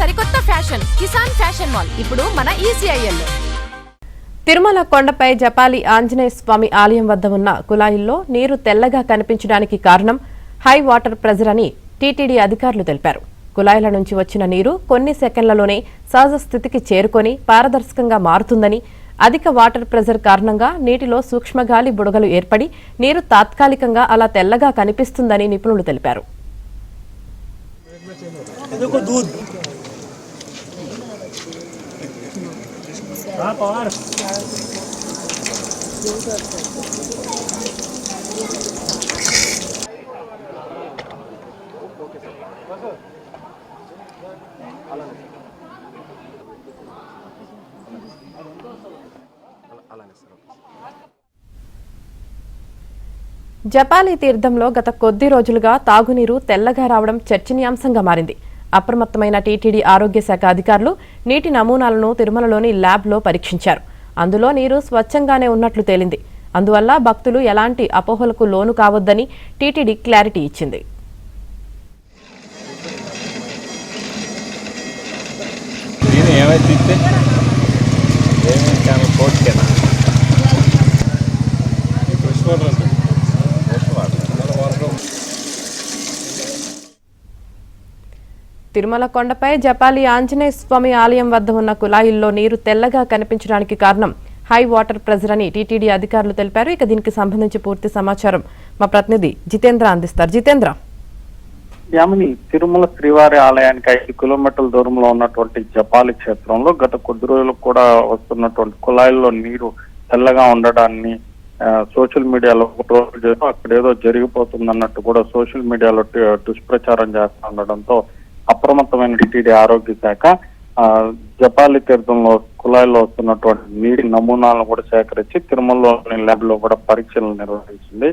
సరికొత్త fashion Kisan fashion mall ఇప్పుడు మన ఈసీఐఎల్. తిరుమల కొండపై జపాలి ఆంజనేయ స్వామి ఆలయం వద్ద ఉన్న కుళాయిల్లో నీరు తెల్లగా కనిపించడానికి కారణం హై వాటర్ ప్రెజర్ అని టీటీడీ అధికారులు తెలిపారు. కుళాయిల నుంచి వచ్చిన నీరు కొన్ని సెకండ్లలోనే సహజ స్థితికి చేరుకొని పారదర్శకంగా మారుతుందని, అధిక వాటర్ ప్రెజర్ కారణంగా నీటిలో సూక్ష్మగాలి బుడగలు ఏర్పడి నీరు తాత్కాలికంగా అలా తెల్లగా కనిపిస్తుందని నిపుణులు తెలిపారు. జపాలి తీర్థంలో గత కొద్ది రోజులుగా తాగునీరు తెల్లగా రావడం చర్చనీయాంశంగా మారింది. అప్రమత్తమైన టీటీడీ ఆరోగ్య శాఖ అధికారులు నీటి నమూనాలను తిరుమలలోని ల్యాబ్లో పరీక్షించారు. అందులో నీరు స్వచ్ఛంగానే ఉన్నట్లు తేలింది. అందువల్ల భక్తులు ఎలాంటి అపోహలకు లోను కావద్దని టీటీడీ క్లారిటీ ఇచ్చింది. తిరుమల కొండపై జపాలి ఆంజనేయ స్వామి ఆలయం వద్ద ఉన్న కుళాయిల్లో నీరు తెల్లగా కనిపించడానికి కారణం హై వాటర్ ప్రెజర్ అని టీటీడీ అధికారులు తెలిపారు. ఇక దీనికి సంబంధించి పూర్తి సమాచారం మా ప్రతినిధి జితేంద్ర అందిస్తారు. జితేంద్ర, యామిని, తిరుమల శ్రీవారి ఆలయానికి 5 కిలోమీటర్ల దూరంలో ఉన్నటువంటి జపాలి క్షేత్రంలో గత కొద్ది రోజులకు కూడా వస్తున్నటువంటి కుళాయిల్లో నీరు తెల్లగా ఉండడాన్ని సోషల్ మీడియాలో ట్రోల్ చేస్తూ అక్కడ ఏదో జరిగిపోతుందన్నట్టు కూడా సోషల్ మీడియాలో దుష్ప్రచారం చేస్తూ ఉండడంతో అప్రమత్తమైన టీటీడీ ఆరోగ్య శాఖ జపాలి తీర్థంలో కుళాయిల్లో వస్తున్నటువంటి నీటి నమూనాలను కూడా సేకరించి తిరుమలలోని ల్యాబ్ లో కూడా పరీక్షలు నిర్వహించింది.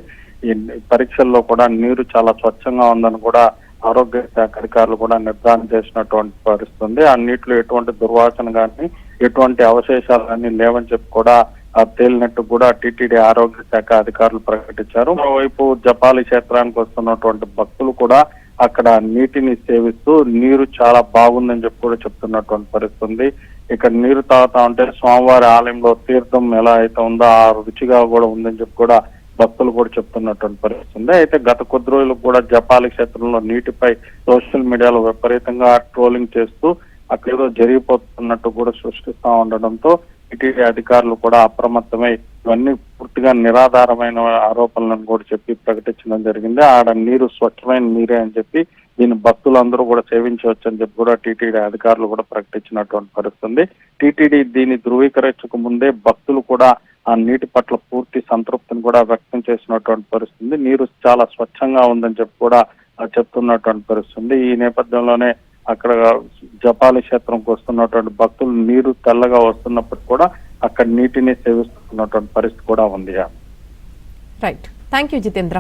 ఈ పరీక్షల్లో కూడా నీరు చాలా స్వచ్ఛంగా ఉందని కూడా ఆరోగ్య శాఖ అధికారులు కూడా నిర్ధారణ చేసినటువంటి పరిస్థితుంది. ఆ నీటిలో ఎటువంటి దుర్వాసన కానీ ఎటువంటి అవశేషాలు కానీ లేవని చెప్పి కూడా తేలినట్టు కూడా టీటీడీ ఆరోగ్య శాఖ అధికారులు ప్రకటించారు. మరోవైపు జపాలి క్షేత్రానికి వస్తున్నటువంటి భక్తులు కూడా అక్కడ నీటిని సేవిస్తూ నీరు చాలా బాగుందని చెప్పి కూడా చెప్తున్నటువంటి పరిస్థితుంది. ఇక్కడ నీరు తాగుతా ఉంటే స్వామివారి ఆలయంలో తీర్థం ఎలా అయితే ఉందో ఆ రుచిగా కూడా ఉందని చెప్పి కూడా భక్తులు కూడా చెప్తున్నటువంటి పరిస్థితుంది. అయితే గత కొద్ది రోజులు కూడా జపాలి క్షేత్రంలో నీటిపై సోషల్ మీడియాలో విపరీతంగా ట్రోలింగ్ చేస్తూ అక్కడ ఏదో జరిగిపోతున్నట్టు కూడా సృష్టిస్తా ఉండడంతో టీటీడీ అధికారులు కూడా అప్రమత్తమై ఇవన్నీ పూర్తిగా నిరాధారమైన ఆరోపణలను కూడా చెప్పి ప్రకటించడం జరిగింది. ఆడ నీరు స్వచ్ఛమైన నీరే అని చెప్పి దీన్ని భక్తులందరూ కూడా సేవించవచ్చు అని చెప్పి కూడా టీటీడీ అధికారులు కూడా ప్రకటించినటువంటి పరిస్థితుంది. టీటీడీ దీన్ని ధృవీకరించక ముందే భక్తులు కూడా ఆ నీటి పట్ల పూర్తి సంతృప్తిని కూడా వ్యక్తం చేసినటువంటి పరిస్థితుంది. నీరు చాలా స్వచ్ఛంగా ఉందని చెప్పి కూడా చెప్తున్నటువంటి పరిస్థితుంది. ఈ నేపథ్యంలోనే అక్కడ జపాలి క్షేత్రంకి వస్తున్నటువంటి భక్తులు నీరు తెల్లగా వస్తున్నప్పటికీ కూడా అక్కడ నీటిని సేవిస్తున్నటువంటి పరిస్థితి కూడా ఉంది. Right, thank you Jitendra.